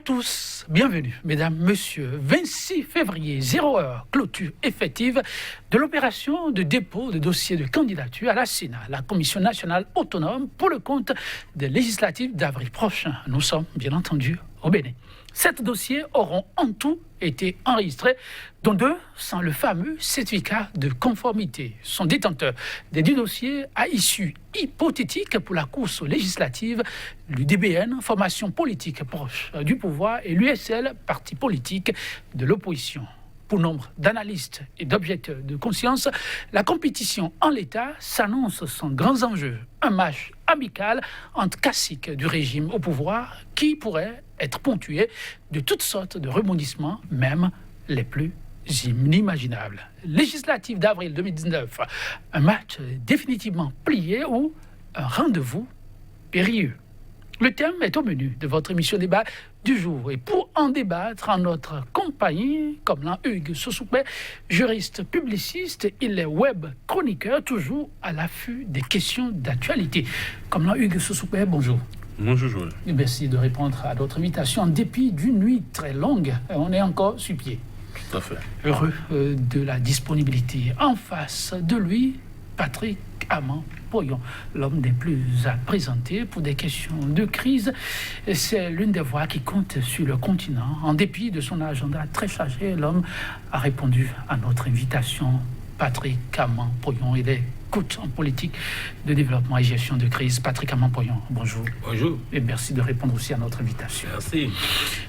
tous, bienvenue, mesdames, messieurs. 26 février, 0h, clôture effective de l'opération de dépôt de dossier de candidature à la Sénat, la Commission nationale autonome pour le compte des législatives d'avril prochain. Nous sommes, bien entendu, au Bénin. 7 dossiers auront en tout été enregistrés, dont 2 sans le fameux certificat de conformité. Son détenteur des 10 dossiers à issue hypothétique pour la course législative, l'UDBN, formation politique proche du pouvoir, et l'USL, parti politique de l'opposition. Pour nombre d'analystes et d'objecteurs de conscience, la compétition en l'état s'annonce sans grands enjeux. Un match amical entre caciques du régime au pouvoir qui pourrait être ponctué de toutes sortes de rebondissements, même les plus inimaginables. Législative d'avril 2019, un match définitivement plié ou un rendez-vous périlleux. Le thème est au menu de votre émission débat du jour. Et pour en débattre en notre compagnie, comme l'un Hugues Sosoupé, juriste publiciste, il est web chroniqueur, toujours à l'affût des questions d'actualité. Comme l'un Hugues Sosoupé, bonjour. Bonjour Joël. Et merci de répondre à notre invitation en dépit d'une nuit très longue. On est encore sur pied. Tout à fait. Heureux de la disponibilité. En face de lui, Patrick Amand-Poyon, l'homme des plus à présenter pour des questions de crise. C'est l'une des voix qui compte sur le continent. En dépit de son agenda très chargé, l'homme a répondu à notre invitation. Patrick Amand-Poyon, il est coach en politique de développement et gestion de crise. Patrick Amand-Poyon, bonjour. Bonjour. Et merci de répondre aussi à notre invitation. Merci.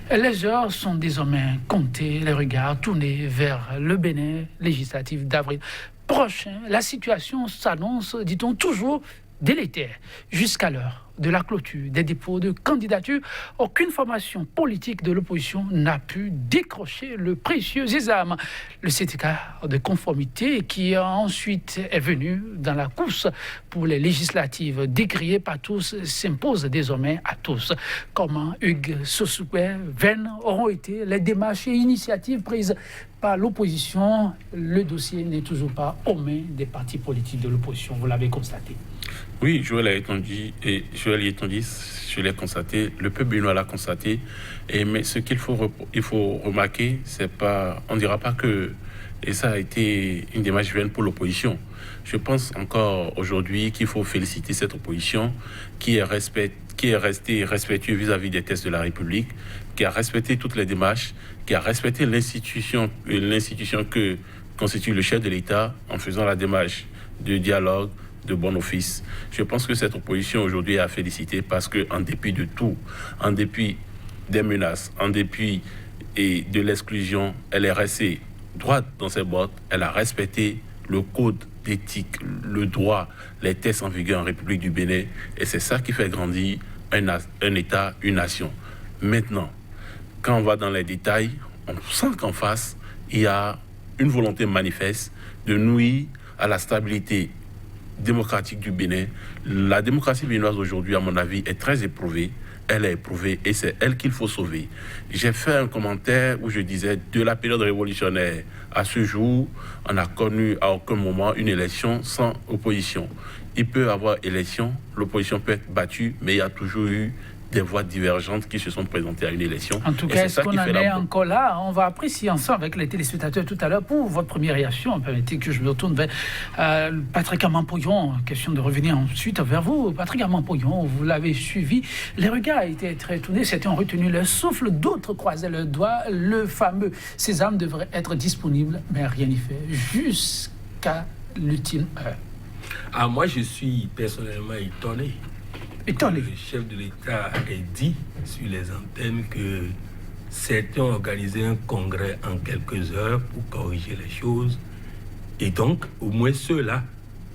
Les heures sont désormais comptées, les regards tournés vers le Bénin législatif d'avril prochain. La situation s'annonce, dit-on, toujours délétère. Jusqu'à l'heure de la clôture des dépôts de candidature, aucune formation politique de l'opposition n'a pu décrocher le précieux examen. Le certificat de conformité qui ensuite est venu dans la course pour les législatives décriées par tous s'impose désormais à tous. Comment Hugues Sosoupé, vaines auront été les démarches et initiatives prises par l'opposition? Le dossier n'est toujours pas aux mains des partis politiques de l'opposition, vous l'avez constaté. Oui, Joël dit, je l'ai constaté, le peuple béninois l'a constaté, mais ce qu'il faut remarquer, c'est pas, on ne dira pas que et ça a été une démarche vaine pour l'opposition. Je pense encore aujourd'hui qu'il faut féliciter cette opposition qui est restée respectueuse vis-à-vis des textes de la République, qui a respecté toutes les démarches, qui a respecté l'institution que constitue le chef de l'État en faisant la démarche de dialogue, de bon office. Je pense que cette opposition aujourd'hui est à féliciter parce qu'en dépit de tout, en dépit des menaces, en dépit de l'exclusion, elle est restée droite dans ses bottes, elle a respecté le code d'éthique, le droit, les textes en vigueur en République du Bénin, et c'est ça qui fait grandir un État, une nation. Maintenant, quand on va dans les détails, on sent qu'en face, il y a une volonté manifeste de nuire à la stabilité démocratique du Bénin. La démocratie béninoise aujourd'hui, à mon avis, est très éprouvée. Elle est éprouvée et c'est elle qu'il faut sauver. J'ai fait un commentaire où je disais, de la période révolutionnaire à ce jour, on n'a connu à aucun moment une élection sans opposition. Il peut y avoir élection, l'opposition peut être battue, mais il y a toujours eu des voix divergentes qui se sont présentées à une élection. En tout cas, est-ce qu'on en est encore là? On va apprécier ensemble avec les téléspectateurs tout à l'heure. Pour votre première réaction, permettez que je me retourne vers Patrick Amand-Poyon. Question de revenir ensuite vers vous. Patrick Amand-Poyon, vous l'avez suivi. Les regards étaient très tournés, certains ont retenu leur souffle, d'autres croisaient leurs doigts. Le fameux sésame devrait être disponible, mais rien n'y fait, jusqu'à l'ultime heure. Moi, je suis personnellement étonné. Le chef de l'État a dit sur les antennes que certains ont organisé un congrès en quelques heures pour corriger les choses. Et donc, au moins ceux-là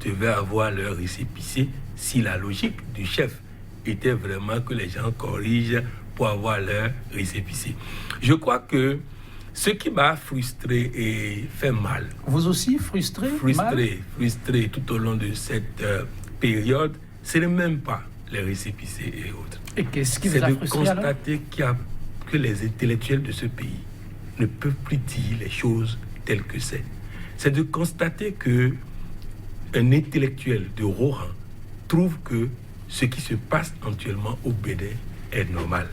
devaient avoir leur récépissé si la logique du chef était vraiment que les gens corrigent pour avoir leur récépissé. Je crois que ce qui m'a frustré et fait mal. Vous aussi frustré tout au long de cette période, ce n'est même pas les récépissés et autres. Et qu'est-ce qui vous a frustré? C'est de constater que les intellectuels de ce pays ne peuvent plus dire les choses telles que c'est. C'est de constater que un intellectuel de haut rang trouve que ce qui se passe actuellement au Bénin est normal.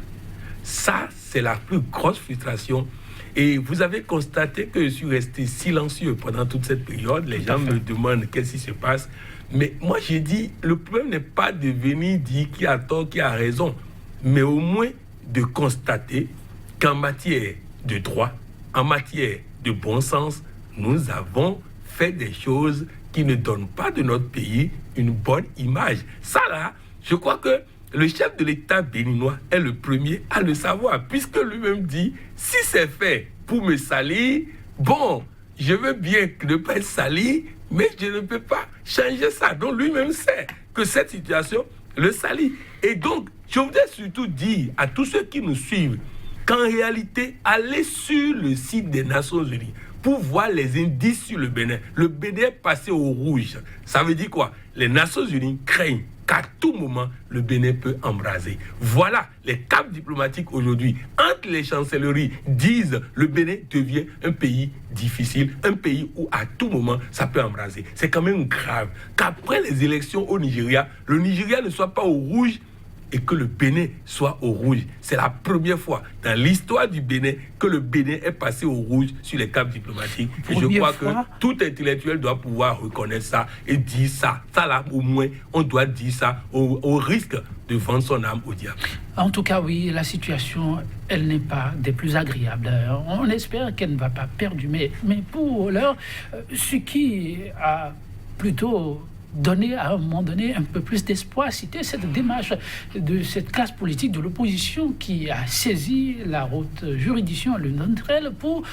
Ça, c'est la plus grosse frustration. Et vous avez constaté que je suis resté silencieux pendant toute cette période. Les gens me demandent qu'est-ce qui se passe. Mais moi, j'ai dit, le problème n'est pas de venir dire qui a tort, qui a raison, mais au moins de constater qu'en matière de droit, en matière de bon sens, nous avons fait des choses qui ne donnent pas de notre pays une bonne image. Ça là, je crois que le chef de l'État béninois est le premier à le savoir, puisque lui-même dit, si c'est fait pour me salir, bon, je veux bien ne pas être sali, mais je ne peux pas changer ça. Donc lui-même sait que cette situation le salit. Et donc, je voudrais surtout dire à tous ceux qui nous suivent qu'en réalité, allez sur le site des Nations Unies pour voir les indices sur le Bénin. Le Bénin est passé au rouge. Ça veut dire quoi? Les Nations Unies craignent qu'à tout moment, le Bénin peut embraser. Voilà les caps diplomatiques aujourd'hui. Entre les chancelleries disent le Bénin devient un pays difficile, un pays où à tout moment, ça peut embraser. C'est quand même grave qu'après les élections au Nigeria, le Nigeria ne soit pas au rouge et que le Bénin soit au rouge. C'est la première fois dans l'histoire du Bénin que le Bénin est passé au rouge sur les caps diplomatiques. Et je crois que tout intellectuel doit pouvoir reconnaître ça et dire ça. Ça là, au moins, on doit dire ça au risque de vendre son âme au diable. En tout cas, oui, la situation, elle n'est pas des plus agréables. On espère qu'elle ne va pas perdurer. Mais pour l'heure, ce qui a plutôt donner à un moment donné un peu plus d'espoir, c'était cette démarche de cette classe politique de l'opposition qui a saisi la haute juridiction, l'une d'entre elles, pour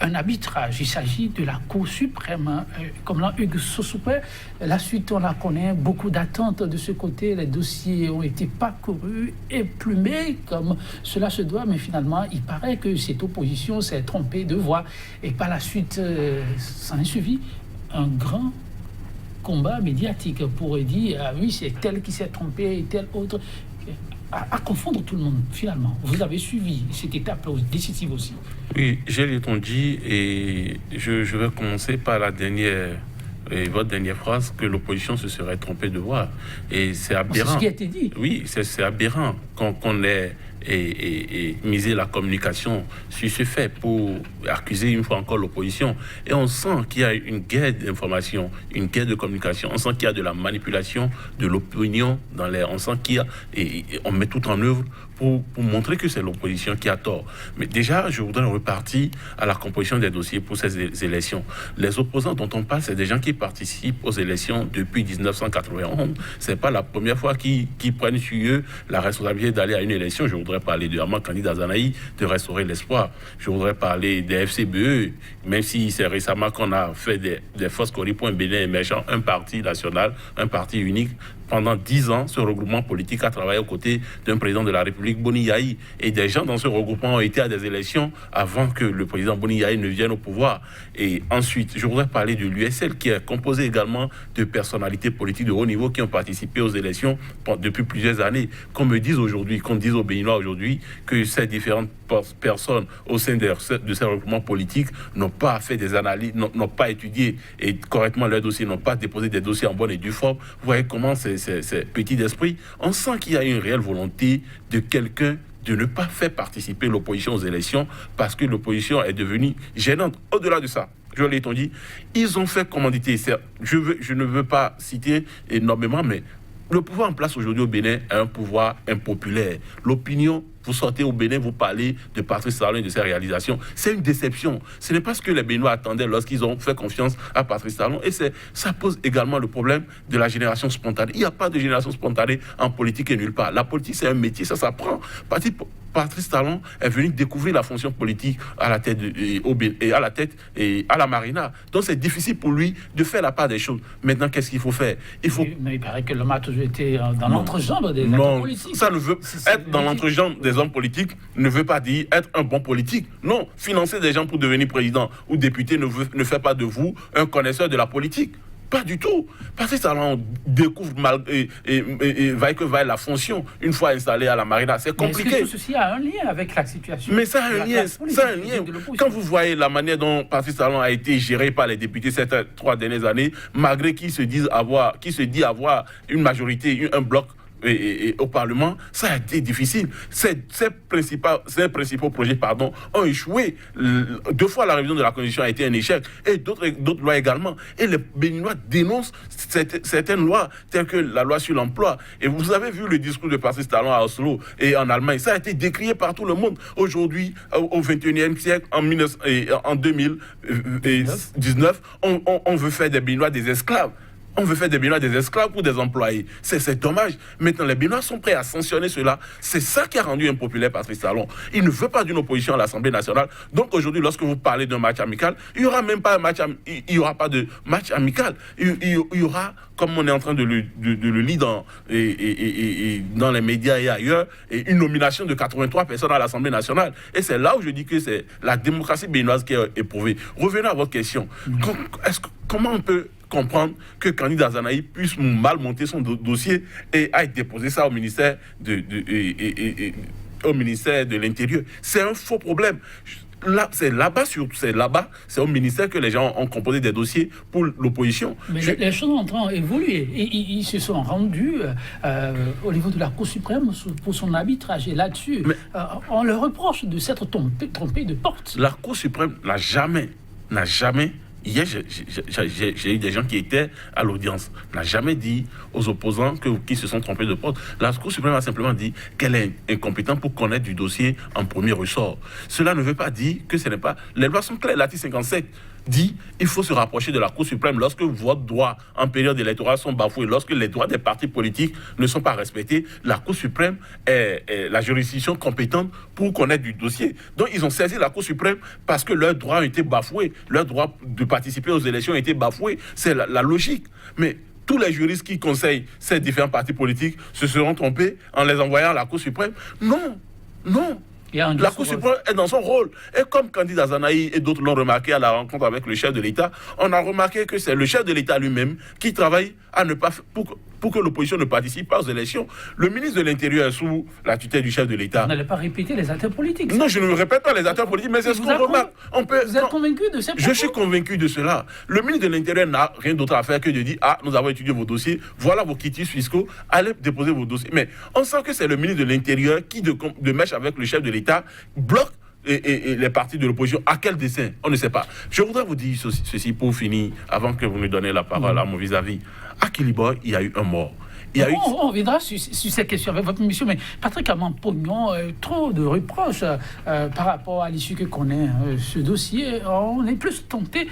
un arbitrage. Il s'agit de la Cour suprême. Comme l'a Hugues Sossoupé, la suite, on la connaît, beaucoup d'attentes de ce côté, les dossiers ont été parcourus, éplumés, comme cela se doit, mais finalement, il paraît que cette opposition s'est trompée de voix. Et par la suite, s'en est suivi un grand combat médiatique pour dire ah oui, c'est tel qui s'est trompé et tel autre, à confondre tout le monde finalement. Vous avez suivi cette étape décisive aussi. Oui, j'ai dit et je vais commencer par la dernière votre dernière phrase, que l'opposition se serait trompée de voix. Et c'est aberrant. C'est ce qui a été dit. Oui, c'est aberrant qu'on ait misé la communication sur ce fait pour accuser une fois encore l'opposition. Et on sent qu'il y a une guerre d'information, une guerre de communication. On sent qu'il y a de la manipulation de l'opinion dans l'air. On sent qu'il y a... Et on met tout en œuvre pour montrer que c'est l'opposition qui a tort. Mais déjà, je voudrais repartir à la composition des dossiers pour ces élections. Les opposants dont on parle, c'est des gens qui participent aux élections depuis 1991. C'est pas la première fois qu'ils prennent sur eux la responsabilité d'aller à une élection. Je voudrais parler de Armand Candidat Zanaï, de restaurer l'espoir. Je voudrais parler des FCBE, même si c'est récemment qu'on a fait des fausses corriges pour un Bénin émergent, un parti national, un parti unique. Pendant 10 ans, ce regroupement politique a travaillé aux côtés d'un président de la République, Boni Yahi. Et des gens dans ce regroupement ont été à des élections avant que le président Boni Yahi ne vienne au pouvoir. Et ensuite, je voudrais parler de l'USL, qui est composé également de personnalités politiques de haut niveau qui ont participé aux élections depuis plusieurs années. Qu'on me dise aujourd'hui, qu'on dise aux Béninois aujourd'hui, que ces différentes personnes au sein de ces regroupements politiques n'ont pas fait des analyses, n'ont pas étudié correctement leurs dossiers, n'ont pas déposé des dossiers en bonne et due forme. Vous voyez comment c'est petit d'esprit. On sent qu'il y a une réelle volonté de quelqu'un de ne pas faire participer l'opposition aux élections parce que l'opposition est devenue gênante. Au-delà de ça, je l'ai dit, ils ont fait commanditer. Je ne veux pas citer énormément, mais le pouvoir en place aujourd'hui au Bénin est un pouvoir impopulaire. L'opinion, vous sortez au Bénin, vous parlez de Patrice Talon et de ses réalisations. C'est une déception. Ce n'est pas ce que les Béninois attendaient lorsqu'ils ont fait confiance à Patrice Talon. Et ça pose également le problème de la génération spontanée. Il n'y a pas de génération spontanée en politique et nulle part. La politique, c'est un métier, ça s'apprend. Patrice Talon est venu découvrir la fonction politique à la tête à la Marina. Donc c'est difficile pour lui de faire la part des choses. Maintenant, qu'est-ce qu'il faut faire? Mais il paraît que l'homme a toujours été dans l'entrejambe des acteurs politiques. Ça ne veut être dans l'entrejambe des hommes politiques ne veut pas dire être un bon politique. Non, financer des gens pour devenir président ou député ne fait pas de vous un connaisseur de la politique. Pas du tout. Parce que ça on découvre vaille que vaille la fonction une fois installé à la Marina. C'est compliqué. Est-ce que tout ceci a un lien avec la situation? Mais ça a un lien. Quand vous voyez la manière dont Patrice Talon a été géré par les députés ces 3 dernières années, malgré qu'ils se dit avoir une majorité, un bloc au Parlement, ça a été difficile. Ces principaux projets ont échoué. 2 fois, la révision de la Constitution a été un échec, et d'autres lois également. Et les Béninois dénoncent certaines lois, telles que la loi sur l'emploi. Et vous avez vu le discours de Patrice Talon à Oslo et en Allemagne. Ça a été décrié par tout le monde. Aujourd'hui, au XXIe siècle, en 2019, on veut faire des Béninois des esclaves. On veut faire des Béninois des esclaves ou des employés. C'est dommage. Maintenant, les Béninois sont prêts à sanctionner cela. C'est ça qui a rendu impopulaire Patrice Talon. Il ne veut pas d'une opposition à l'Assemblée nationale. Donc aujourd'hui, lorsque vous parlez d'un match amical, il n'y aura même pas il y aura pas de match amical. Il y aura, comme on est en train de le lire dans les médias et ailleurs, une nomination de 83 personnes à l'Assemblée nationale. Et c'est là où je dis que c'est la démocratie béninoise qui est éprouvée. Revenons à votre question. Comment on peut comprendre que Candy Dazanaï puisse mal monter son dossier et aille déposer ça au ministère de l'Intérieur? C'est un faux problème. C'est au ministère que les gens ont composé des dossiers pour l'opposition. Mais les choses ont évolué. Ils se sont rendus au niveau de la Cour suprême pour son arbitrage. Et là-dessus, on leur reproche de s'être trompé de porte. La Cour suprême n'a jamais. Hier, j'ai eu des gens qui étaient à l'audience. N'a jamais dit aux opposants qui se sont trompés de porte. La Cour suprême a simplement dit qu'elle est incompétente pour connaître du dossier en premier ressort. Cela ne veut pas dire que ce n'est pas... Les lois sont claires. L'article 57 dit il faut se rapprocher de la Cour suprême lorsque vos droits en période électorale sont bafoués, lorsque les droits des partis politiques ne sont pas respectés. La Cour suprême est la juridiction compétente pour connaître du dossier. Donc ils ont saisi la Cour suprême parce que leurs droits ont été bafoués, leurs droits de participer aux élections ont été bafoués. C'est la logique. Mais tous les juristes qui conseillent ces différents partis politiques se seront trompés en les envoyant à la Cour suprême? Non. La Cour suprême est dans son rôle. Et comme Candy Dazanaï et d'autres l'ont remarqué à la rencontre avec le chef de l'État, on a remarqué que c'est le chef de l'État lui-même qui travaille à ne pas pour que l'opposition ne participe pas aux élections. Le ministre de l'Intérieur est sous la tutelle du chef de l'État. Vous n'allez pas répéter les acteurs politiques. Non, je ne répète pas les acteurs politiques, mais c'est ce qu'on remarque. Vous êtes convaincu de ça? Je suis convaincu de cela. Le ministre de l'Intérieur n'a rien d'autre à faire que de dire nous avons étudié vos dossiers, voilà vos quitus fiscaux, allez déposer vos dossiers. Mais on sent que c'est le ministre de l'Intérieur qui, de mèche avec le chef de l'État, bloque et les partis de l'opposition. À quel dessein? On ne sait pas. Je voudrais vous dire ceci pour finir, avant que vous me donniez la parole à mon vis-à-vis. À Kilibo, il y a eu un mort. On reviendra sur cette question avec votre mission, mais Patrick Aman-Pognon, trop de reproches par rapport à l'issue que connaît ce dossier. On est plus tenté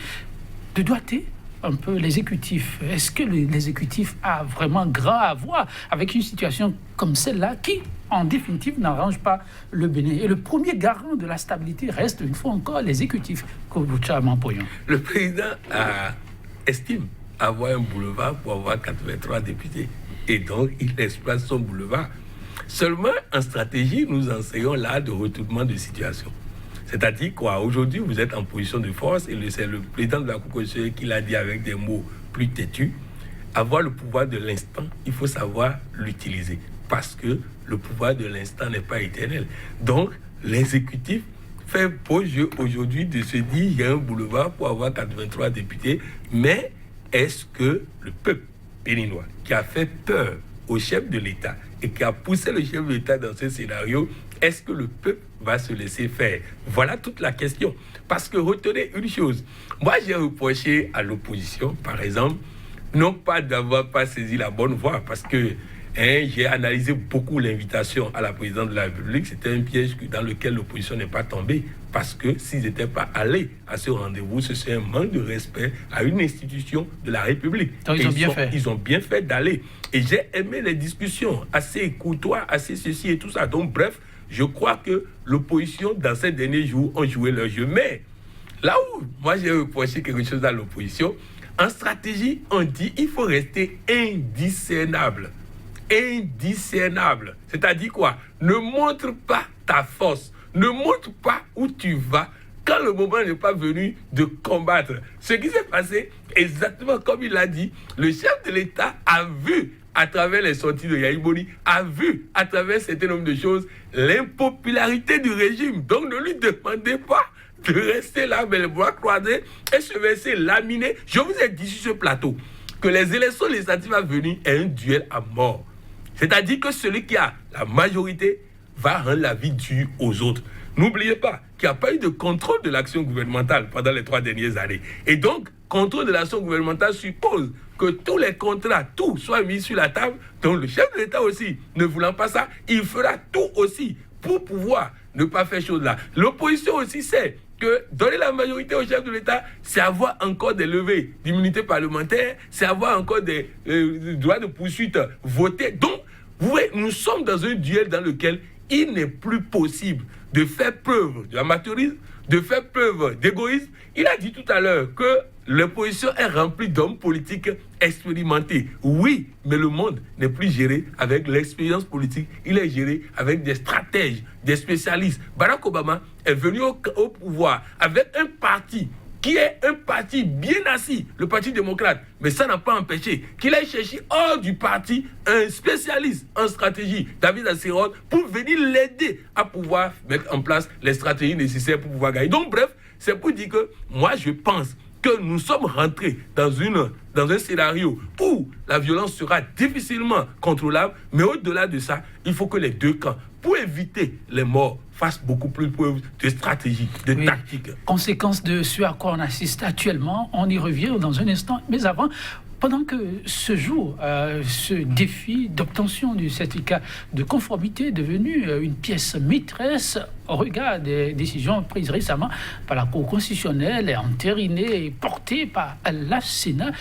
de doiter un peu l'exécutif. Est-ce que l'exécutif a vraiment grand à voir avec une situation comme celle-là qui, en définitive, n'arrange pas le Bénin? Et le premier garant de la stabilité reste, une fois encore, l'exécutif. Le président estime avoir un boulevard pour avoir 83 députés. Et donc, il exploite son boulevard. Seulement, en stratégie, nous enseignons l'art de retournement de situation. C'est-à-dire quoi? Aujourd'hui, vous êtes en position de force et c'est le président de la Cour constitutionnelle qui l'a dit avec des mots plus têtus. Avoir le pouvoir de l'instant, il faut savoir l'utiliser. Parce que le pouvoir de l'instant n'est pas éternel. Donc, l'exécutif fait beau jeu aujourd'hui de se dire il y a un boulevard pour avoir 83 députés, mais est-ce que le peuple béninois qui a fait peur au chef de l'État et qui a poussé le chef de l'État dans ce scénario, est-ce que le peuple va se laisser faire? Voilà toute la question. Parce que retenez une chose, moi j'ai reproché à l'opposition, par exemple, non pas d'avoir pas saisi la bonne voie, parce que j'ai analysé beaucoup l'invitation à la présidente de la République. C'était un piège dans lequel l'opposition n'est pas tombée. Parce que s'ils n'étaient pas allés à ce rendez-vous, ce serait un manque de respect à une institution de la République. Donc ils ont bien fait d'aller. Et j'ai aimé les discussions assez courtoises, assez ceci et tout ça. Donc bref, je crois que l'opposition, dans ces derniers jours, ont joué leur jeu. Mais là où moi j'ai reproché quelque chose à l'opposition, en stratégie, on dit qu'il faut rester indiscernable. Indiscernable. C'est-à-dire quoi? Ne montre pas ta force. Ne montre pas où tu vas quand le moment n'est pas venu de combattre. Ce qui s'est passé, exactement comme il l'a dit, le chef de l'État a vu à travers les sorties de Yahya Boni, a vu à travers un certain nombre de choses l'impopularité du régime. Donc ne lui demandez pas de rester là, mais les bras croisés et se verser laminé. Je vous ai dit sur ce plateau que les élections législatives à venir est un duel à mort. C'est-à-dire que celui qui a la majorité va rendre la vie dure aux autres. N'oubliez pas qu'il n'y a pas eu de contrôle de l'action gouvernementale pendant les 3 dernières années. Et donc, contrôle de l'action gouvernementale suppose que tous les contrats, tout soit mis sur la table. Donc le chef de l'État aussi, ne voulant pas ça, il fera tout aussi pour pouvoir ne pas faire chose là. L'opposition aussi sait que donner la majorité au chef de l'État, c'est avoir encore des levées d'immunité parlementaire, c'est avoir encore des droits de poursuite votés. Donc, vous voyez, nous sommes dans un duel dans lequel il n'est plus possible de faire preuve d'amateurisme, de faire preuve d'égoïsme. Il a dit tout à l'heure que l'opposition est remplie d'hommes politiques expérimentés. Oui, mais le monde n'est plus géré avec l'expérience politique. Il est géré avec des stratèges, des spécialistes. Barack Obama est venu au pouvoir avec un parti qui est un parti bien assis, le Parti démocrate. Mais ça n'a pas empêché qu'il ait cherché hors du parti un spécialiste en stratégie, David Asserod, pour venir l'aider à pouvoir mettre en place les stratégies nécessaires pour pouvoir gagner. Donc bref, c'est pour dire que moi je pense que nous sommes rentrés dans un scénario où la violence sera difficilement contrôlable, mais au-delà de ça, il faut que les deux camps, pour éviter les morts, fassent beaucoup plus preuve de stratégie, de tactique. Conséquence de ce à quoi on assiste actuellement, on y revient dans un instant, mais avant, pendant que ce jour, ce défi d'obtention du certificat de conformité est devenu une pièce maîtresse au regard des décisions prises récemment par la Cour constitutionnelle et entérinées et portées par la Sénat,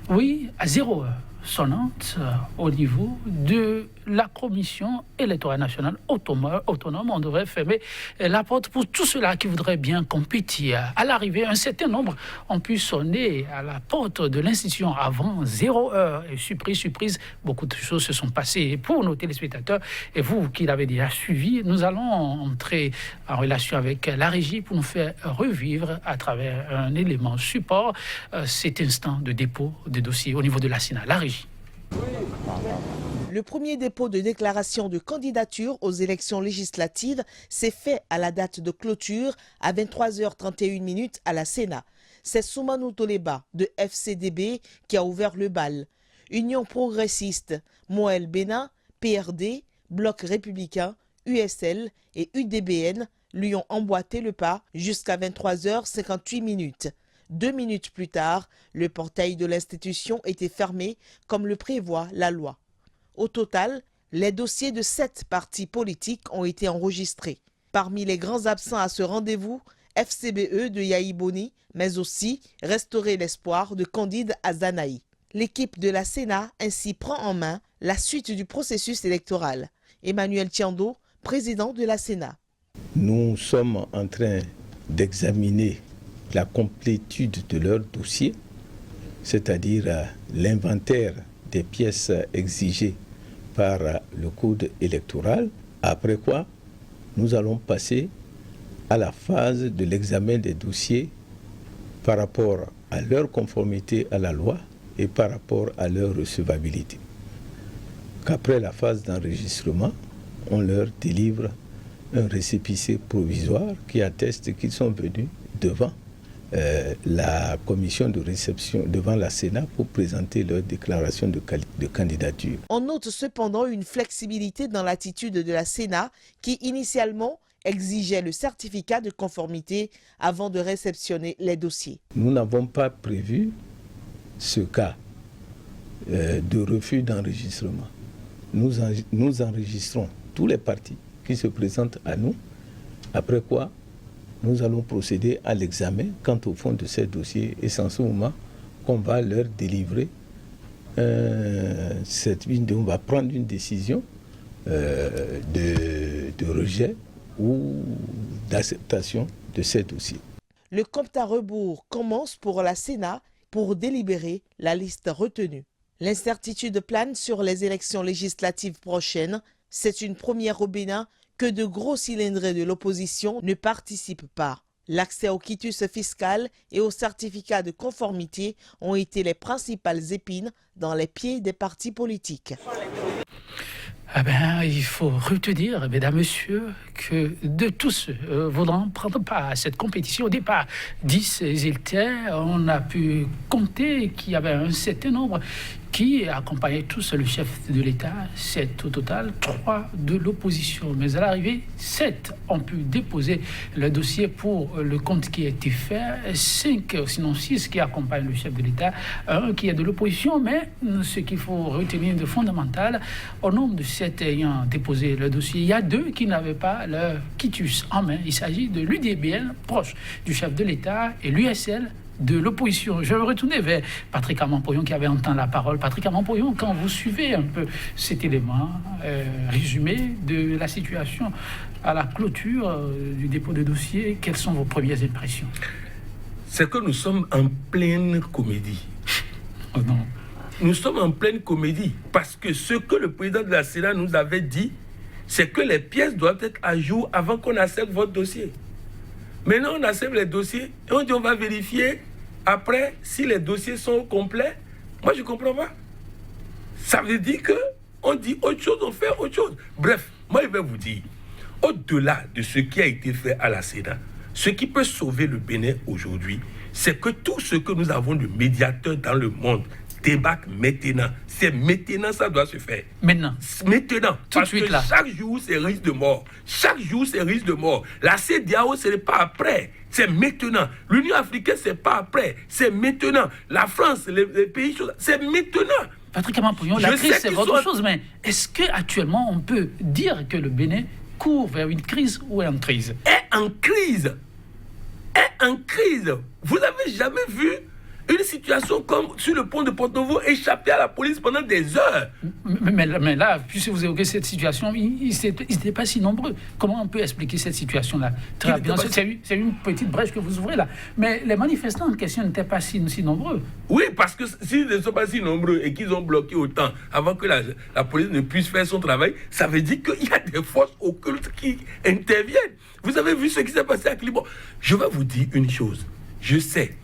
oui, à 0 heure sonnante au niveau de la Commission électorale nationale autonome. On devrait fermer la porte pour tous ceux-là qui voudraient bien compétir. À l'arrivée, un certain nombre ont pu sonner à la porte de l'institution avant 0 heure. Et surprise, beaucoup de choses se sont passées pour nos téléspectateurs. Et vous qui l'avez déjà suivi, nous allons entrer en relation avec la régie pour nous faire revivre à travers un élément support cet instant de dépôt de dossier au niveau de la Sénat. La régie. Le premier dépôt de déclaration de candidature aux élections législatives s'est fait à la date de clôture à 23h31 à la Sénat. C'est Soumanou Toleba de FCDB qui a ouvert le bal. Union progressiste, Moël Bénin, PRD, Bloc républicain, USL et UDBN lui ont emboîté le pas jusqu'à 23h58. 2 minutes plus tard, le portail de l'institution était fermé comme le prévoit la loi. Au total, les dossiers de 7 partis politiques ont été enregistrés. Parmi les grands absents à ce rendez-vous, FCBE de Yahi Boni, mais aussi Restaurer l'espoir de Candide Azanaï. L'équipe de la Sénat ainsi prend en main la suite du processus électoral. Emmanuel Tiando, président de la Sénat. Nous sommes en train d'examiner la complétude de leur dossier, c'est-à-dire l'inventaire des pièces exigées par le code électoral, après quoi nous allons passer à la phase de l'examen des dossiers par rapport à leur conformité à la loi et par rapport à leur recevabilité. Qu'après la phase d'enregistrement, on leur délivre un récépissé provisoire qui atteste qu'ils sont venus devant la commission de réception devant la Sénat pour présenter leur déclaration de candidature. On note cependant une flexibilité dans l'attitude de la Sénat qui initialement exigeait le certificat de conformité avant de réceptionner les dossiers. Nous n'avons pas prévu ce cas de refus d'enregistrement. Nous enregistrons tous les partis qui se présentent à nous, après quoi nous allons procéder à l'examen quant au fond de ces dossiers et c'est en ce moment qu'on va leur délivrer on va prendre une décision de rejet ou d'acceptation de ces dossiers. Le compte à rebours commence pour la Sénat pour délibérer la liste retenue. L'incertitude plane sur les élections législatives prochaines. C'est une première au Bénin que de gros cylindrés de l'opposition ne participent pas. L'accès au quitus fiscal et au certificat de conformité ont été les principales épines dans les pieds des partis politiques. Il faut retenir, mesdames, messieurs, que de tous ceux voudront prendre part à cette compétition, au départ 10 électeurs, on a pu compter qu'il y avait un certain nombre qui accompagnaient tous le chef de l'État. 7 au total, 3 de l'opposition. Mais à l'arrivée, 7 ont pu déposer le dossier pour le compte qui a été fait, 5, sinon 6 qui accompagnent le chef de l'État, 1 qui est de l'opposition. Mais ce qu'il faut retenir de fondamental, au nombre de 7 ayant déposé le dossier, il y a 2 qui n'avaient pas leur quitus en main. Il s'agit de l'UDBN, proche du chef de l'État, et l'USL, de l'opposition. Je vais retourner vers Patrick Amanpoyon qui avait entendu la parole. Patrick Amanpoyon, quand vous suivez un peu cet élément résumé de la situation à la clôture du dépôt de dossier, quelles sont vos premières impressions? C'est que nous sommes en pleine comédie. Oh non. Nous sommes en pleine comédie parce que ce que le président de la Sénat nous avait dit, c'est que les pièces doivent être à jour avant qu'on accepte votre dossier. Maintenant, on accepte les dossiers et on dit on va vérifier après si les dossiers sont complets. Moi, je ne comprends pas. Ça veut dire qu'on dit autre chose, on fait autre chose. Bref, moi, je vais vous dire, au-delà de ce qui a été fait à la Sénat, ce qui peut sauver le Bénin aujourd'hui, c'est que tout ce que nous avons de médiateurs dans le monde débarque maintenant. C'est maintenant ça doit se faire. Maintenant. Maintenant. Tout de suite là. Chaque jour, c'est risque de mort. Chaque jour, c'est risque de mort. La CEDEAO, ce n'est pas après. C'est maintenant. L'Union africaine, c'est pas après. C'est maintenant. La France, les pays, c'est maintenant. Patrick Amanpoyon, la crise, c'est votre chose, mais est-ce qu'actuellement, on peut dire que le Bénin court vers une crise ou est en crise? Est en crise. Est en crise. Vous n'avez jamais vu une situation comme sur le pont de Porto-Novo échapper à la police pendant des heures. Mais là, puisque vous évoquez cette situation, ils n'étaient pas si nombreux. Comment on peut expliquer cette situation-là? Très rapidement, c'est une petite brèche que vous ouvrez là. Mais les manifestants en question n'étaient pas si nombreux. Oui, parce que s'ils ne sont pas si nombreux et qu'ils ont bloqué autant avant que la police ne puisse faire son travail, ça veut dire qu'il y a des forces occultes qui interviennent. Vous avez vu ce qui s'est passé à Clibon. Je vais vous dire une chose. Je sais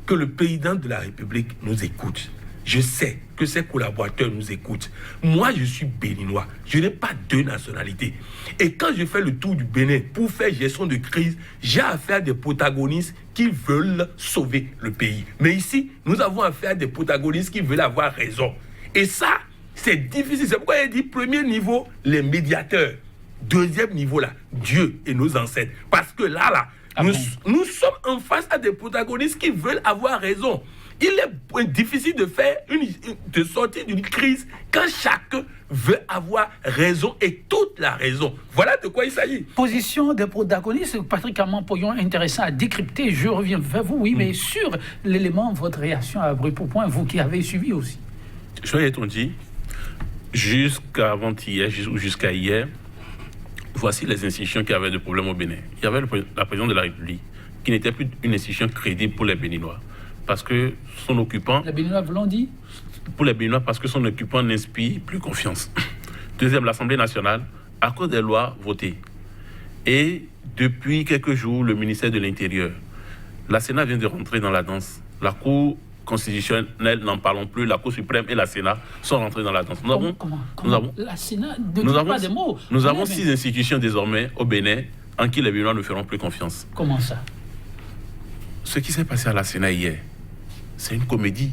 que le président de la République nous écoute. Je sais que ses collaborateurs nous écoutent. Moi, je suis béninois. Je n'ai pas 2 nationalités. Et quand je fais le tour du Bénin pour faire gestion de crise, j'ai affaire à des protagonistes qui veulent sauver le pays. Mais ici, nous avons affaire à des protagonistes qui veulent avoir raison. Et ça, c'est difficile. C'est pourquoi il dit premier niveau, les médiateurs. Deuxième niveau, là, Dieu et nos ancêtres. Parce que là, nous sommes en face à des protagonistes qui veulent avoir raison. Il est difficile de sortir d'une crise quand chacun veut avoir raison et toute la raison. Voilà de quoi il s'agit. Position des protagonistes, Patrick Amanpoyon, intéressant à décrypter. Je reviens vers vous, oui, mais sur l'élément, votre réaction à brûle pour point, vous qui avez suivi aussi. Joyeux dit, jusqu'à avant-hier ou jusqu'à hier, voici les institutions qui avaient des problèmes au Bénin. Il y avait la présidente de la République, qui n'était plus une institution crédible pour les Béninois. Parce que son occupant... Les Béninois vous l'ont dit? Pour les Béninois, parce que son occupant n'inspire plus confiance. Deuxième, l'Assemblée nationale, à cause des lois votées. Et depuis quelques jours, le ministère de l'Intérieur. La Sénat vient de rentrer dans la danse. La Cour constitutionnelle, n'en parlons plus, la Cour suprême et la Sénat sont rentrés dans la danse. Comment la Sénat ne dit pas des mots. Nous avons 6 institutions désormais au Bénin en qui les Béninois ne feront plus confiance. Comment ça? Ce qui s'est passé à la Sénat hier, c'est une comédie,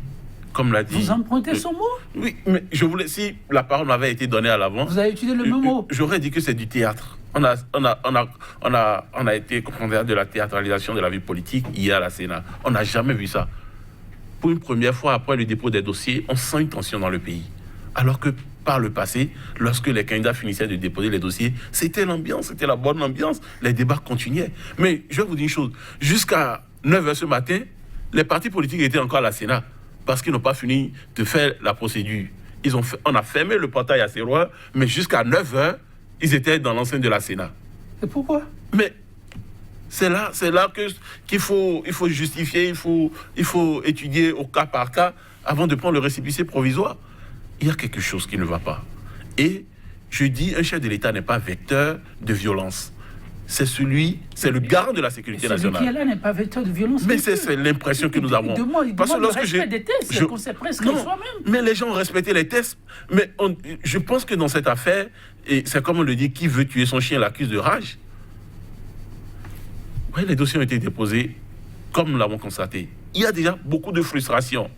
comme l'a dit... Vous empruntez son mot? Oui, mais je voulais... Si la parole m'avait été donnée à l'avance... Vous avez utilisé le même mot? J'aurais dit que c'est du théâtre. On a été confronté à de la théâtralisation de la vie politique hier à la Sénat. On n'a jamais vu ça. Pour une première fois, après le dépôt des dossiers, on sent une tension dans le pays. Alors que par le passé, lorsque les candidats finissaient de déposer les dossiers, c'était l'ambiance, c'était la bonne ambiance. Les débats continuaient. Mais je vais vous dire une chose. Jusqu'à 9h ce matin, les partis politiques étaient encore à la Sénat parce qu'ils n'ont pas fini de faire la procédure. On a fermé le portail à Serrois, mais jusqu'à 9h, ils étaient dans l'enceinte de la Sénat. Et pourquoi? Mais c'est là qu'il faut justifier, il faut étudier au cas par cas avant de prendre le récépissé provisoire. Il y a quelque chose qui ne va pas. Et je dis, un chef de l'État n'est pas vecteur de violence. C'est le garant de la sécurité nationale. Celui qui est là n'est pas vecteur de violence. Mais c'est l'impression que nous avons. Parce que lorsque des tests, qu'on sait presque soi-même. Mais les gens ont respecté les tests. Mais je pense que dans cette affaire, et c'est comme on le dit, qui veut tuer son chien l'accuse de rage. Oui, les dossiers ont été déposés, comme nous l'avons constaté. Il y a déjà beaucoup de frustration.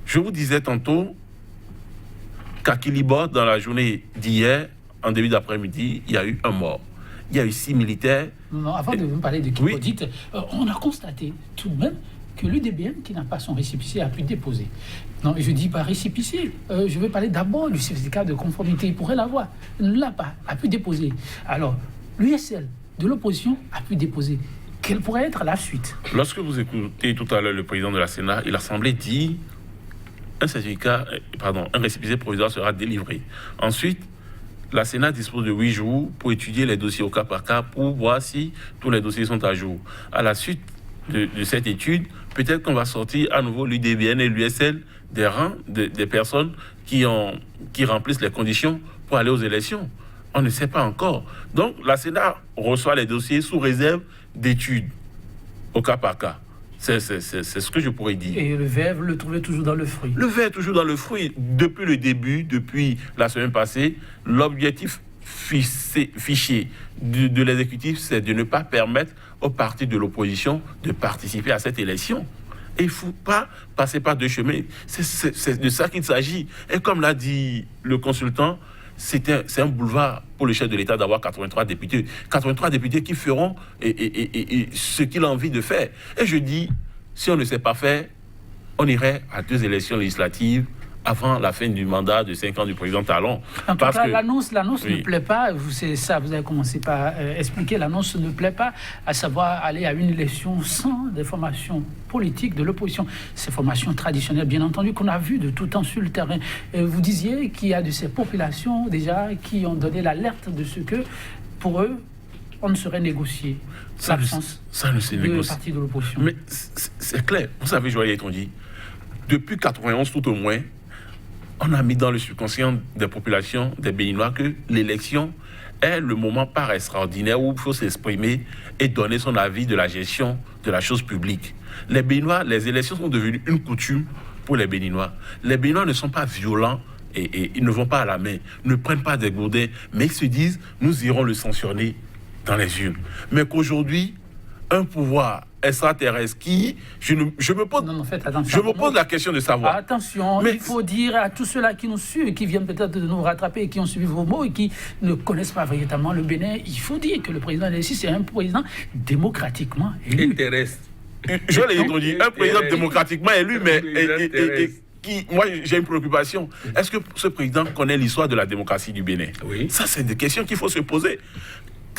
Je vous disais tantôt, qu'à Kilibo, dans la journée d'hier, en début d'après-midi, il y a eu un mort. Il y a eu 6 militaires. Non, avant de me parler de Kipodite, on a constaté tout de même que l'UDBM, qui n'a pas son récépissé, a pu déposer. Non, je dis pas récépissé. Je veux parler d'abord du certificat de conformité. Il pourrait l'avoir. Il ne l'a pas. A pu déposer. Alors, l'USL de l'opposition a pu déposer. Quelle pourrait être la suite? Lorsque vous écoutez tout à l'heure le président de la Sénat, il a semblé dire un récépissé provisoire sera délivré. Ensuite, la Sénat dispose de 8 jours pour étudier les dossiers au cas par cas pour voir si tous les dossiers sont à jour. À la suite de cette étude, peut-être qu'on va sortir à nouveau l'UDBN et l'USL des rangs des personnes qui remplissent les conditions pour aller aux élections. On ne sait pas encore. Donc, la Sénat reçoit les dossiers sous réserve d'études au cas par cas. C'est ce que je pourrais dire. Et le verre, vous le trouvez toujours dans le fruit? Le verre est toujours dans le fruit. Depuis le début, depuis la semaine passée, l'objectif fiché de l'exécutif, c'est de ne pas permettre aux partis de l'opposition de participer à cette élection. Et il ne faut pas passer par deux chemins. C'est de ça qu'il s'agit. Et comme l'a dit le consultant, c'est un boulevard pour le chef de l'État d'avoir 83 députés. 83 députés qui feront ce qu'il a envie de faire. Et je dis, si on ne sait pas faire, on irait à 2 élections législatives avant la fin du mandat de 5 ans du président Talon. En tout cas, l'annonce ne plaît pas. C'est ça, vous avez commencé par expliquer. L'annonce ne plaît pas, à savoir aller à une élection sans des formations politiques de l'opposition. Ces formations traditionnelles, bien entendu, qu'on a vues de tout temps sur le terrain. Et vous disiez qu'il y a de ces populations déjà qui ont donné l'alerte de ce que, pour eux, on ne saurait négocier l'absence de partis de l'opposition. Mais c'est clair. Vous savez, Joël Etonji, depuis 91 tout au moins, on a mis dans le subconscient des populations, des Béninois, que l'élection est le moment par extraordinaire où il faut s'exprimer et donner son avis de la gestion de la chose publique. Les Béninois, les élections sont devenues une coutume pour les Béninois. Les Béninois ne sont pas violents et ils ne vont pas à la main, ne prennent pas des gourdins, mais ils se disent, nous irons le sanctionner dans les urnes. Mais qu'aujourd'hui, un pouvoir extraterrestre qui, je me pose la question de savoir. Attention, mais il faut dire à tous ceux-là qui nous suivent, qui viennent peut-être de nous rattraper, qui ont suivi vos mots et qui ne connaissent pas véritablement le Bénin, il faut dire que le président ici, c'est un président démocratiquement élu. Je l'ai dit, un président démocratiquement élu, mais moi, j'ai une préoccupation. Est-ce que ce président connaît l'histoire de la démocratie du Bénin? Oui. Ça, c'est des questions qu'il faut se poser.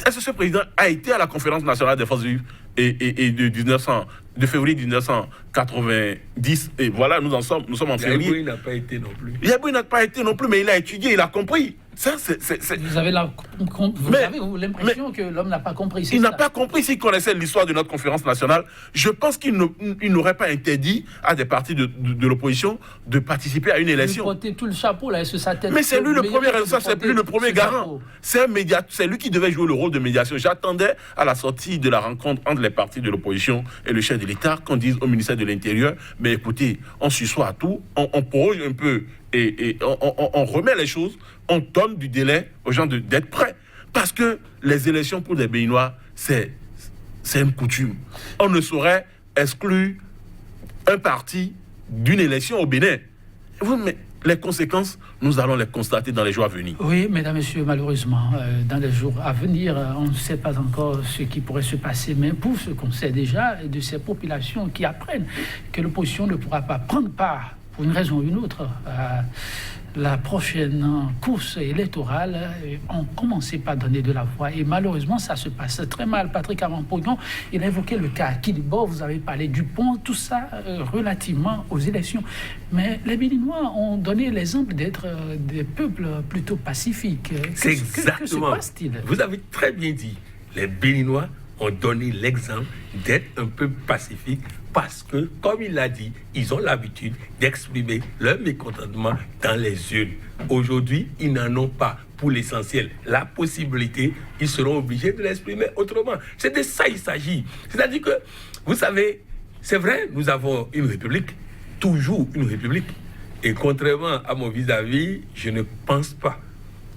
Est-ce que ce président a été à la conférence nationale des forces vives de février 1990? Et voilà, nous sommes en février. Yaboué n'a pas été non plus. Yaboué n'a pas été non plus, mais il a étudié, il a compris. Ça, Vous avez l'impression que l'homme n'a pas compris. Il n'a pas compris. S'il connaissait l'histoire de notre conférence nationale, je pense qu'il n'aurait pas interdit à des partis de l'opposition de participer à une élection. Il tout le chapeau là, sur sa tête. Mais c'est lui le premier responsable, c'est plus le premier garant. C'est lui qui devait jouer le rôle de médiation. J'attendais à la sortie de la rencontre entre les partis de l'opposition et le chef de l'État qu'on dise au ministère de l'Intérieur, mais écoutez, on s'assoit à tout, on proroge un peu et on remet les choses, on donne du délai aux gens d'être prêts. Parce que les élections pour les Béninois, c'est une coutume. On ne saurait exclure un parti d'une élection au Bénin. Mais les conséquences, nous allons les constater dans les jours à venir. Oui, mesdames, messieurs, malheureusement, dans les jours à venir, on ne sait pas encore ce qui pourrait se passer, mais pour ce qu'on sait déjà, de ces populations qui apprennent que l'opposition ne pourra pas prendre part, pour une raison ou une autre, à la prochaine course électorale, ont commencé par donner de la voix. Et malheureusement, ça se passe très mal. Patrick Amampognon, il a évoqué le cas Kilibo, vous avez parlé du pont, tout ça relativement aux élections. Mais les Béninois ont donné l'exemple d'être des peuples plutôt pacifiques. C'est exactement. Que se passe-t-il? Vous avez très bien dit. Les Béninois ont donné l'exemple d'être un peu pacifique parce que, comme il l'a dit, ils ont l'habitude d'exprimer leur mécontentement dans les urnes. Aujourd'hui, ils n'en ont pas, pour l'essentiel, la possibilité. Ils seront obligés de l'exprimer autrement. C'est de ça qu'il s'agit. C'est-à-dire que, vous savez, c'est vrai, nous avons une république, toujours une république. Et contrairement à mon vis-à-vis, je ne pense pas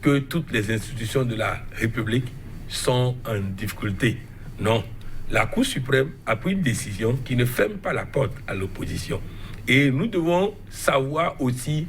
que toutes les institutions de la République sont en difficulté. Non. La Cour suprême a pris une décision qui ne ferme pas la porte à l'opposition. Et nous devons savoir aussi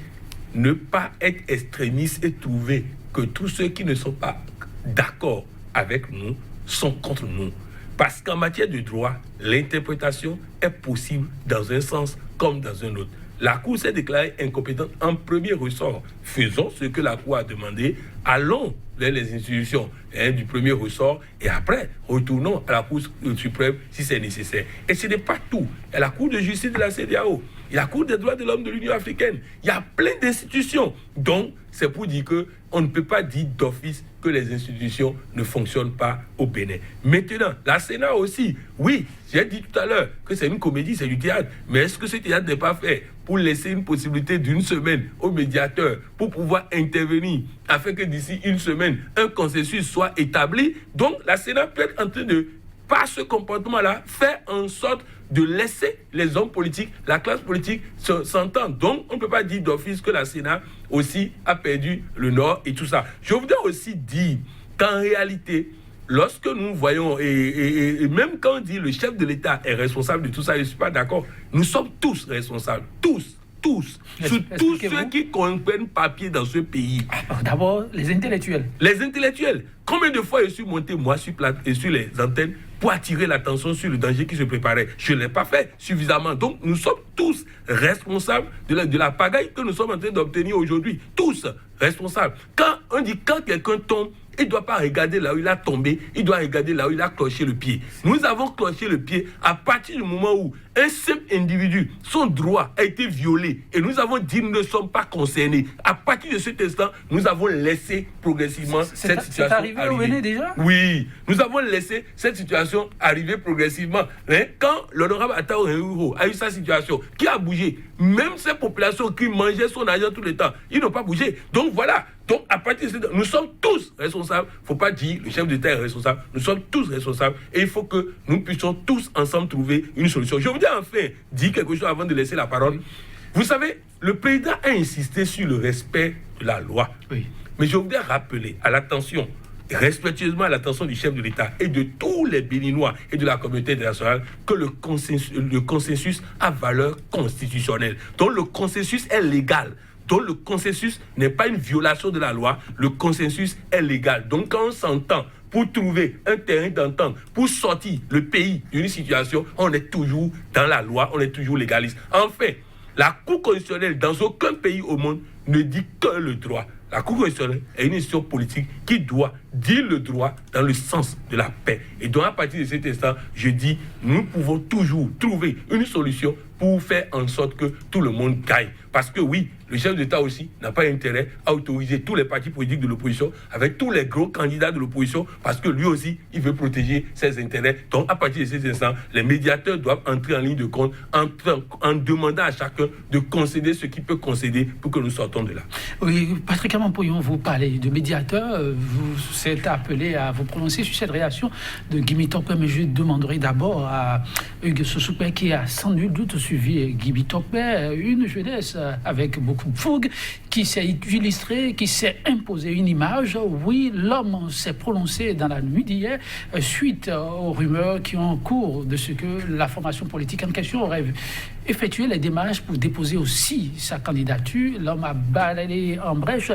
ne pas être extrémiste et trouver que tous ceux qui ne sont pas d'accord avec nous sont contre nous. Parce qu'en matière de droit, l'interprétation est possible dans un sens comme dans un autre. La Cour s'est déclarée incompétente en premier ressort. Faisons ce que la Cour a demandé. Allons vers les institutions du premier ressort et après, retournons à la Cour suprême si c'est nécessaire. Et ce n'est pas tout. Il y a la Cour de justice de la CEDEAO. Il y a la Cour des droits de l'homme de l'Union africaine. Il y a plein d'institutions. Donc, c'est pour dire qu'on ne peut pas dire d'office que les institutions ne fonctionnent pas au Bénin. Maintenant, la Sénat aussi, oui, j'ai dit tout à l'heure que c'est une comédie, c'est du théâtre. Mais est-ce que ce théâtre n'est pas fait pour laisser une possibilité d'une semaine au médiateur pour pouvoir intervenir afin que d'ici une semaine, un consensus soit établi? Donc, la Sénat peut être en train de, par ce comportement-là, faire en sorte de laisser les hommes politiques, la classe politique s'entendre. Donc, on ne peut pas dire d'office que la Sénat aussi a perdu le Nord et tout ça. Je voudrais aussi dire qu'en réalité, lorsque nous voyons, et même quand on dit le chef de l'État est responsable de tout ça, je ne suis pas d'accord. Nous sommes tous responsables, tous. Sur tous ceux qui comprennent papier dans ce pays. D'abord, les intellectuels. Les intellectuels. Combien de fois je suis monté, moi, sur les antennes pour attirer l'attention sur le danger qui se préparait? Je ne l'ai pas fait suffisamment. Donc, nous sommes tous responsables de la pagaille que nous sommes en train d'obtenir aujourd'hui. Tous responsables. Quand on dit quand quelqu'un tombe, il ne doit pas regarder là où il a tombé, il doit regarder là où il a cloché le pied. Nous avons cloché le pied à partir du moment où un simple individu, son droit a été violé et nous avons dit nous ne sommes pas concernés. À partir de cet instant, nous avons laissé progressivement cette situation arriver. C'est arrivé au Bénin déjà? Oui, nous avons laissé cette situation arriver progressivement. Quand l'honorable Attao Réouro a eu sa situation, qui a bougé? Même ces populations qui mangeaient son argent tout le temps, ils n'ont pas bougé. Donc voilà. Donc, à partir de ce nous sommes tous responsables. Il ne faut pas dire le chef d'État est responsable. Nous sommes tous responsables. Et il faut que nous puissions tous ensemble trouver une solution. Je voudrais enfin dire quelque chose avant de laisser la parole. Vous savez, le président a insisté sur le respect de la loi. Oui. Mais je voudrais rappeler à l'attention, respectueusement à l'attention du chef de l'État et de tous les Béninois et de la communauté internationale, que le consensus a valeur constitutionnelle. Donc, le consensus est légal. Donc le consensus n'est pas une violation de la loi, le consensus est légal. Donc quand on s'entend pour trouver un terrain d'entente, pour sortir le pays d'une situation, on est toujours dans la loi, on est toujours légaliste. Enfin, la Cour constitutionnelle dans aucun pays au monde ne dit que le droit. La Cour constitutionnelle est une institution politique qui doit dire le droit dans le sens de la paix. Et donc à partir de cet instant, je dis, nous pouvons toujours trouver une solution pour faire en sorte que tout le monde gagne. Parce que oui, le chef d'État aussi n'a pas intérêt à autoriser tous les partis politiques de l'opposition avec tous les gros candidats de l'opposition parce que lui aussi, il veut protéger ses intérêts. Donc, à partir de cet instant, les médiateurs doivent entrer en ligne de compte en demandant à chacun de concéder ce qu'il peut concéder pour que nous sortons de là. Oui, Patrick Aman-Poyon, vous parlez de médiateurs, vous êtes appelé à vous prononcer sur cette réaction de Guy Tokpé, mais je demanderai d'abord à Hugues Sosoupé qui a sans nul doute suivi Guy Tokpé, une jeunesse avec beaucoup de fougue, qui s'est illustré, qui s'est imposé une image. Oui, l'homme s'est prononcé dans la nuit d'hier suite aux rumeurs qui ont en cours de ce que la formation politique en question aurait effectué les démarches pour déposer aussi sa candidature. L'homme a balayé en brèche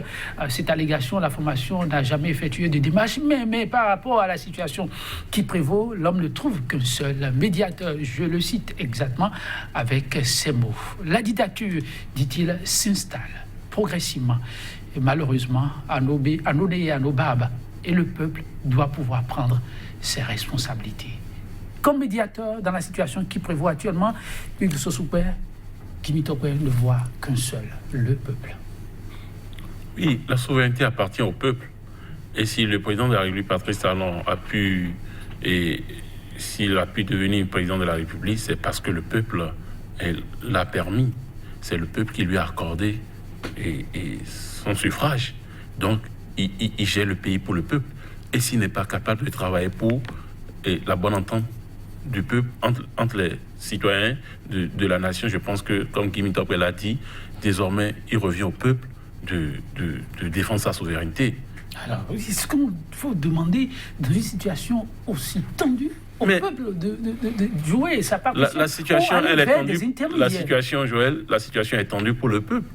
cette allégation. La formation n'a jamais effectué de démarches, mais par rapport à la situation qui prévaut, l'homme ne trouve qu'un seul médiateur. Je le cite exactement avec ces mots. La dictature, dit-il, s'installe progressivement et malheureusement à nos nez et à nos barbes. Et le peuple doit pouvoir prendre ses responsabilités. Comme médiateur dans la situation qui prévaut actuellement, Hugues Sosoupé, Guy Tokpé ne voit qu'un seul, le peuple. Oui, la souveraineté appartient au peuple. Et si le président de la République, Patrice Talon, s'il a pu devenir président de la République, c'est parce que le peuple l'a permis. C'est le peuple qui lui a accordé et son suffrage. Donc, il gère le pays pour le peuple. Et s'il n'est pas capable de travailler pour la bonne entente du peuple, entre les citoyens de la nation, je pense que, comme Guy Tokpé l'a dit, désormais, il revient au peuple de défendre sa souveraineté. Alors, est-ce qu'il faut demander, dans une situation aussi tendue, au peuple de jouer sa partition? La situation, elle est tendue. La situation, Joël, la situation est tendue pour le peuple.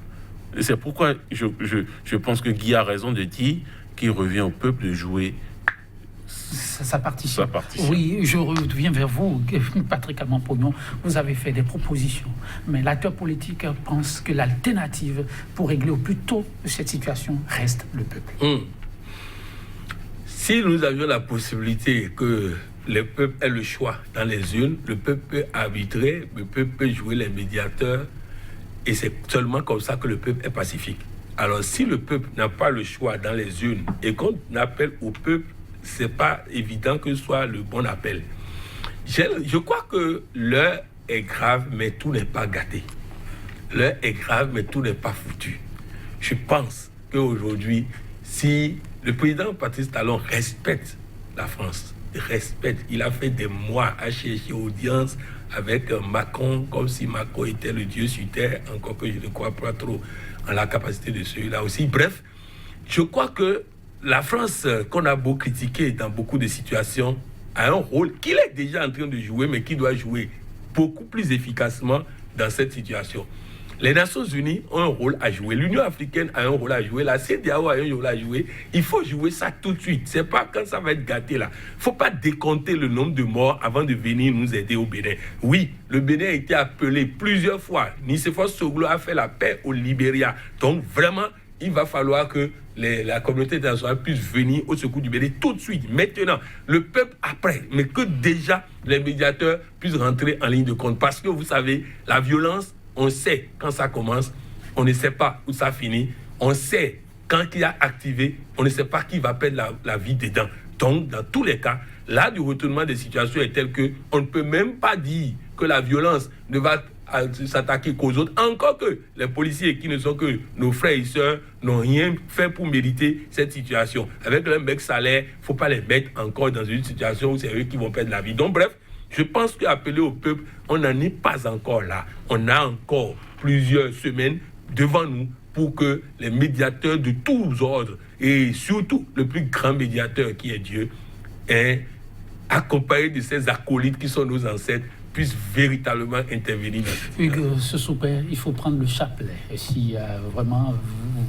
Et c'est pourquoi je pense que Guy a raison de dire qu'il revient au peuple de jouer sa partition. Sa partition. Oui, je reviens vers vous, Patrick Alman-Pognon. Vous avez fait des propositions, mais l'acteur politique pense que l'alternative pour régler au plus tôt cette situation reste le peuple. Si nous avions la possibilité que le peuple ait le choix dans les urnes, le peuple peut arbitrer, le peuple peut jouer les médiateurs, et c'est seulement comme ça que le peuple est pacifique. Alors si le peuple n'a pas le choix dans les urnes et qu'on appelle au peuple, c'est pas évident que ce soit le bon appel. Je crois que l'heure est grave, mais tout n'est pas gâté. L'heure est grave, mais tout n'est pas foutu. Je pense qu'aujourd'hui, si le président Patrice Talon respecte la France, respecte, il a fait des mois à chercher audience avec Macron, comme si Macron était le Dieu sur terre, encore que je ne crois pas trop en la capacité de celui-là aussi. Bref, je crois que la France, qu'on a beau critiquer dans beaucoup de situations, a un rôle qu'il est déjà en train de jouer, mais qui doit jouer beaucoup plus efficacement dans cette situation. Les Nations Unies ont un rôle à jouer, l'Union africaine a un rôle à jouer, la CEDEAO a un rôle à jouer. Il faut jouer ça tout de suite. C'est pas quand ça va être gâté là. Il ne faut pas décompter le nombre de morts avant de venir nous aider au Bénin. Oui, le Bénin a été appelé plusieurs fois. Nicéphore Soglo a fait la paix au Libéria. Donc vraiment, il va falloir que la communauté internationale puisse venir au secours du Bénin tout de suite, maintenant. Le peuple après, mais que déjà les médiateurs puissent rentrer en ligne de compte. Parce que vous savez, la violence, on sait quand ça commence, on ne sait pas où ça finit. On sait quand il a activé, on ne sait pas qui va perdre la vie dedans. Donc, dans tous les cas, là, du retournement des situations est tel qu'on ne peut même pas dire que la violence ne va s'attaquer qu'aux autres. Encore que les policiers qui ne sont que nos frères et sœurs n'ont rien fait pour mériter cette situation. Avec leur mec salaire, il ne faut pas les mettre encore dans une situation où c'est eux qui vont perdre la vie. Donc, bref, je pense qu'appeler au peuple, on n'en est pas encore là. On a encore plusieurs semaines devant nous pour que les médiateurs de tous ordres, et surtout le plus grand médiateur qui est Dieu, accompagné de ces acolytes qui sont nos ancêtres, puissent véritablement intervenir. Hugues Sessoupé, il faut prendre le chapelet si vraiment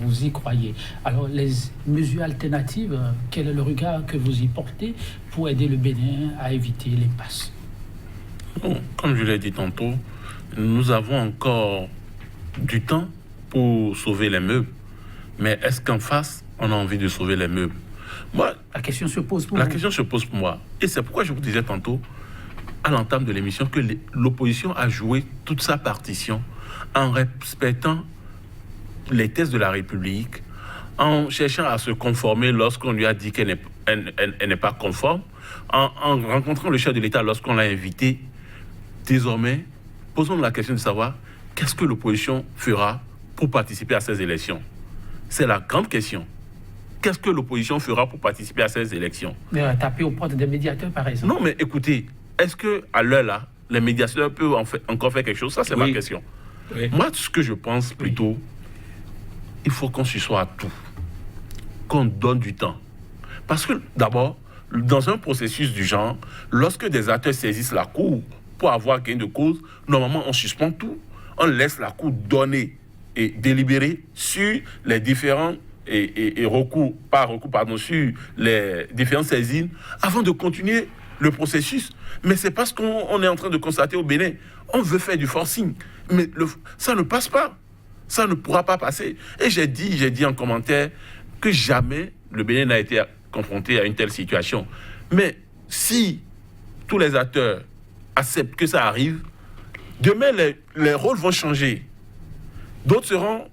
vous y croyez. Alors, les mesures alternatives, quel est le regard que vous y portez pour aider le Bénin à éviter l'impasse? Bon, comme je l'ai dit tantôt, nous avons encore du temps pour sauver les meubles. Mais est-ce qu'en face, on a envie de sauver les meubles? Moi, la question se pose pour la vous. question se pose pour moi. Et c'est pourquoi je vous disais tantôt, à l'entame de l'émission, que l'opposition a joué toute sa partition en respectant les thèses de la République, en cherchant à se conformer lorsqu'on lui a dit qu'elle n'est pas conforme, en rencontrant le chef de l'État lorsqu'on l'a invité. Désormais, posons-nous la question de savoir qu'est-ce que l'opposition fera pour participer à ces élections. C'est la grande question. Qu'est-ce que l'opposition fera pour participer à ces élections? Taper aux portes des médiateurs, par exemple. Non, mais écoutez, est-ce qu'à l'heure là, les médiateurs peuvent encore faire quelque chose? Ça, c'est ma question. Oui. Moi, ce que je pense plutôt, il faut qu'on se soit à tout, qu'on donne du temps. Parce que, d'abord, dans un processus du genre, lorsque des acteurs saisissent la cour pour avoir gain de cause, normalement, on suspend tout. On laisse la cour donner et délibérer sur les différents sur les différentes saisines avant de continuer le processus. Mais c'est parce qu'on est en train de constater au Bénin, on veut faire du forcing. Mais ça ne passe pas. Ça ne pourra pas passer. Et j'ai dit en commentaire que jamais le Bénin n'a été confronté à une telle situation. Mais si tous les acteurs acceptent que ça arrive, demain, les rôles vont changer. D'autres seront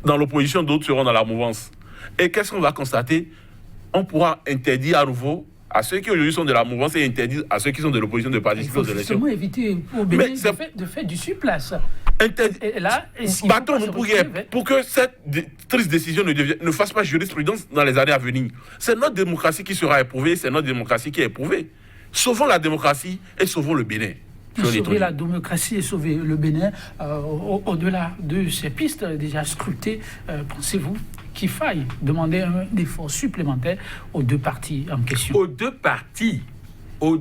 dans l'opposition, d'autres seront dans la mouvance. Et qu'est-ce qu'on va constater? On pourra interdire à nouveau à ceux qui aujourd'hui sont de la mouvance et interdire à ceux qui sont de l'opposition de participer aux élections. Il faut justement éviter au Bénin de faire du surplace. Et là, pour que cette triste décision ne fasse pas jurisprudence dans les années à venir. C'est notre démocratie qui sera éprouvée, c'est notre démocratie qui est éprouvée. Sauvons la démocratie et sauvons le Bénin. Sauver la démocratie et sauver le Bénin, au-delà de ces pistes déjà scrutées, pensez-vous qu'il faille demander un effort supplémentaire aux deux partis en question? Aux deux partis. Il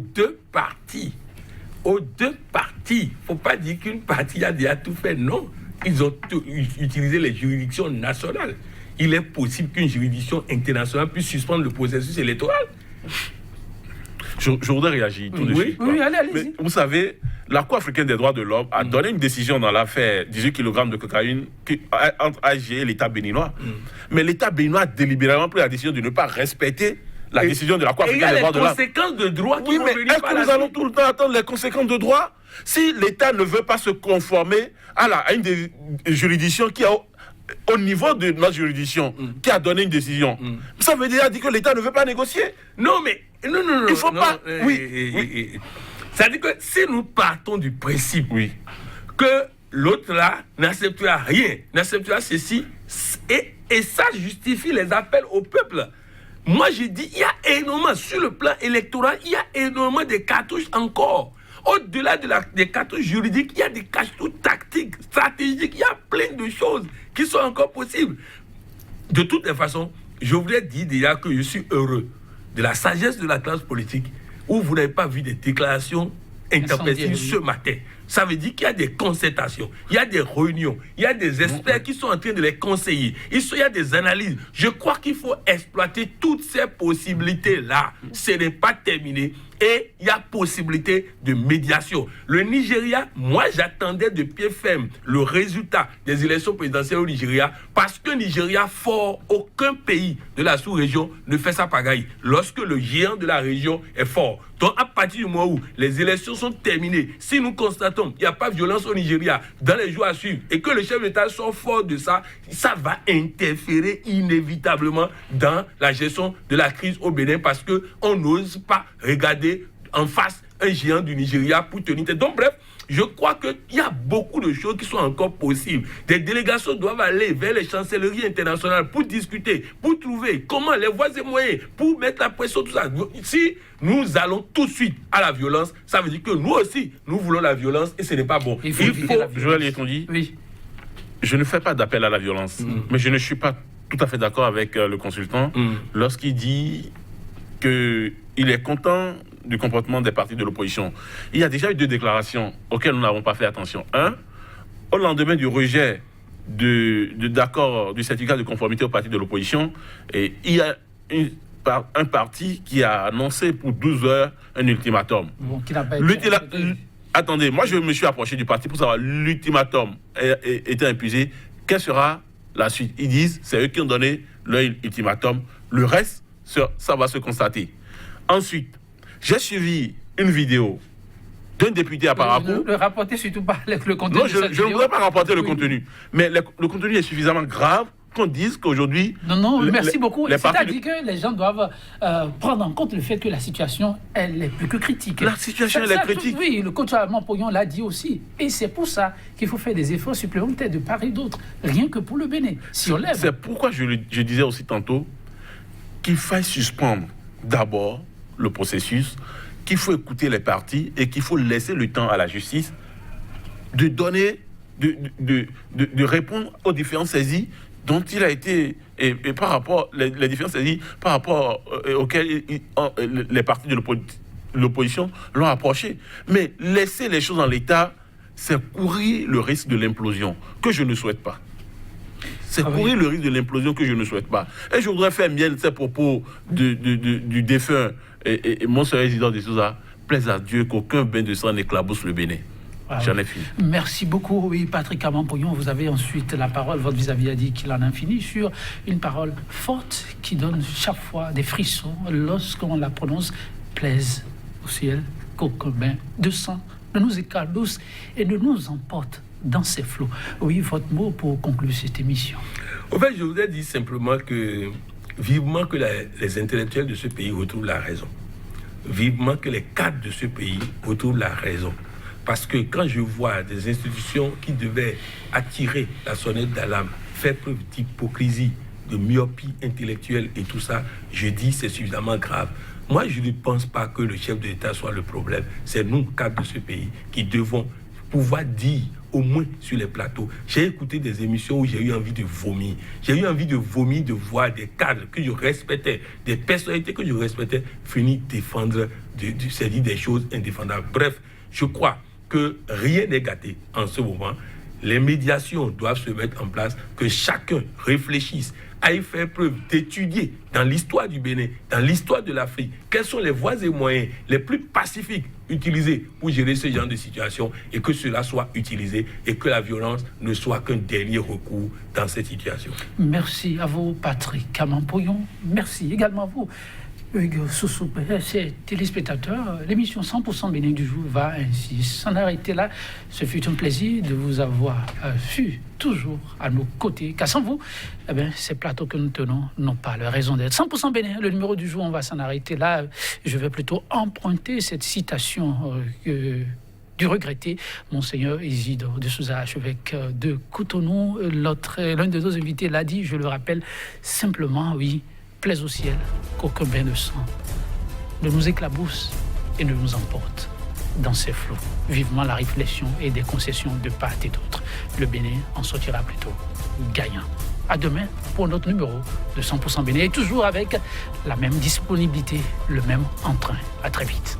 ne faut pas dire qu'une partie a déjà tout fait. Non. ils ont utilisé les juridictions nationales. Il est possible qu'une juridiction internationale puisse suspendre le processus électoral. Je voudrais réagir tout de suite. Oui, allez-y. Mais vous savez, la Cour africaine des droits de l'homme a donné une décision dans l'affaire 18 kg de cocaïne entre AG et l'État béninois. Mais l'État béninois a délibérément pris la décision de ne pas respecter la décision de la Cour africaine des droits de l'homme. Il y a les conséquences de droit qui vont venir est-ce que nous allons tout le temps attendre les conséquences de droit? Si l'État ne veut pas se conformer à une des juridictions qui a au niveau de notre juridiction qui a donné une décision, ça veut dire que l'État ne veut pas négocier. Non, mais non. Il faut pas. Ça veut dire que si nous partons du principe que l'autre là n'acceptera rien, n'acceptera ceci, et ça justifie les appels au peuple. Moi, j'ai dit, il y a énormément, sur le plan électoral, il y a énormément de cartouches encore. Au-delà des cartouches juridiques, il y a des cartouches tactiques, stratégiques, il y a plein de choses qui sont encore possibles. De toutes les façons, je voudrais dire déjà que je suis heureux de la sagesse de la classe politique où vous n'avez pas vu des déclarations intempestives ce matin. Ça veut dire qu'il y a des concertations, il y a des réunions, il y a des experts qui sont en train de les conseiller, il y a des analyses. Je crois qu'il faut exploiter toutes ces possibilités-là. Ce n'est pas terminé. Et il y a possibilité de médiation. Le Nigeria, moi j'attendais de pied ferme le résultat des élections présidentielles au Nigeria parce que Nigeria fort, aucun pays de la sous-région ne fait sa pagaille lorsque le géant de la région est fort. Donc à partir du moment où les élections sont terminées, si nous constatons qu'il n'y a pas de violence au Nigeria dans les jours à suivre et que le chef d'État soit fort de ça, ça va interférer inévitablement dans la gestion de la crise au Bénin parce qu'on n'ose pas regarder en face un géant du Nigeria pour tenir tête. Donc bref, je crois qu'il y a beaucoup de choses qui sont encore possibles. Des délégations doivent aller vers les chancelleries internationales pour discuter, pour trouver comment les voies et moyens, pour mettre la pression, tout ça. Si nous allons tout de suite à la violence, ça veut dire que nous aussi, nous voulons la violence et ce n'est pas bon. Il faut Joël Yetonji, je ne fais pas d'appel à la violence, mais je ne suis pas tout à fait d'accord avec le consultant lorsqu'il dit qu'il est content du comportement des partis de l'opposition. Il y a déjà eu 2 déclarations auxquelles nous n'avons pas fait attention. Un, au lendemain du rejet d'accord du certificat de conformité au parti de l'opposition, et il y a un parti qui a annoncé pour 12 heures un ultimatum. Bon, attendez, moi je me suis approché du parti pour savoir l'ultimatum était impuisé. Quelle sera la suite? Ils disent, c'est eux qui ont donné leur ultimatum. Le reste, ça va se constater. Ensuite, j'ai suivi une vidéo d'un député à Parakou. Ne rapportez surtout pas le contenu. Non, je ne voudrais pas rapporter le contenu. Mais le contenu est suffisamment grave qu'on dise qu'aujourd'hui... Non, merci beaucoup. C'est-à-dire que les gens doivent prendre en compte le fait que la situation, elle est plus que critique. La situation, elle est critique. Oui, le coach Mampoyon l'a dit aussi. Et c'est pour ça qu'il faut faire des efforts supplémentaires de part et d'autre, rien que pour le Bénin. Si on lève... C'est pourquoi je disais aussi tantôt qu'il faille suspendre d'abord le processus, qu'il faut écouter les partis et qu'il faut laisser le temps à la justice de donner, de répondre aux différentes saisies dont il a été, et par rapport, les différentes saisies par rapport auxquelles les partis de l'opposition l'ont approché. Mais laisser les choses en l'état, c'est courir le risque de l'implosion, que je ne souhaite pas. C'est courir le risque de l'implosion que je ne souhaite pas. Et je voudrais faire mienne ces propos du défunt et mon seul résident de Sousa. Plaise à Dieu qu'aucun bain de sang n'éclabousse le Bénin. J'en ai fini. Merci beaucoup. Oui, Patrick Mampoyon, vous avez ensuite la parole. Votre vis-à-vis a dit qu'il en a fini sur une parole forte qui donne chaque fois des frissons lorsqu'on la prononce. Plaise au ciel qu'aucun bain de sang ne nous éclabousse et ne nous emporte dans ces flots. Oui, votre mot pour conclure cette émission. En fait, je voudrais dire simplement que vivement que les intellectuels de ce pays retrouvent la raison. Vivement que les cadres de ce pays retrouvent la raison. Parce que quand je vois des institutions qui devaient attirer la sonnette d'alarme, faire preuve d'hypocrisie, de myopie intellectuelle et tout ça, je dis c'est suffisamment grave. Moi, je ne pense pas que le chef de l'État soit le problème. C'est nous, cadres de ce pays, qui devons pouvoir dire au moins sur les plateaux. J'ai écouté des émissions où j'ai eu envie de vomir. J'ai eu envie de vomir, de voir des cadres que je respectais, des personnalités que je respectais, finir défendre, c'est-à-dire des choses indéfendables. Bref, je crois que rien n'est gâté en ce moment. les médiations doivent se mettre en place, que chacun réfléchisse, aille faire preuve d'étudier dans l'histoire du Bénin, dans l'histoire de l'Afrique, quelles sont les voies et moyens les plus pacifiques utilisés pour gérer ce genre de situation, et que cela soit utilisé et que la violence ne soit qu'un dernier recours dans cette situation. Merci à vous, Patrick Amampoyon. Merci également à vous, Hugues Soussou. Chers téléspectateurs, l'émission 100% Bénin du jour va ainsi s'en arrêter là. Ce fut un plaisir de vous avoir su toujours à nos côtés, car sans vous, ces plateaux que nous tenons n'ont pas leur raison d'être. 100% Bénin, le numéro du jour, on va s'en arrêter là. Je vais plutôt emprunter cette citation du regretté Monseigneur Isidore de Souza, archevêque de Cotonou. L'un de nos invités l'a dit, je le rappelle simplement, oui, plaise au ciel qu'aucun bain de sang ne nous éclabousse et ne nous emporte dans ses flots. Vivement la réflexion et des concessions de part et d'autre. Le Bénin en sortira plutôt gagnant. À demain pour notre numéro de 100% Bénin, et toujours avec la même disponibilité, le même entrain. À très vite.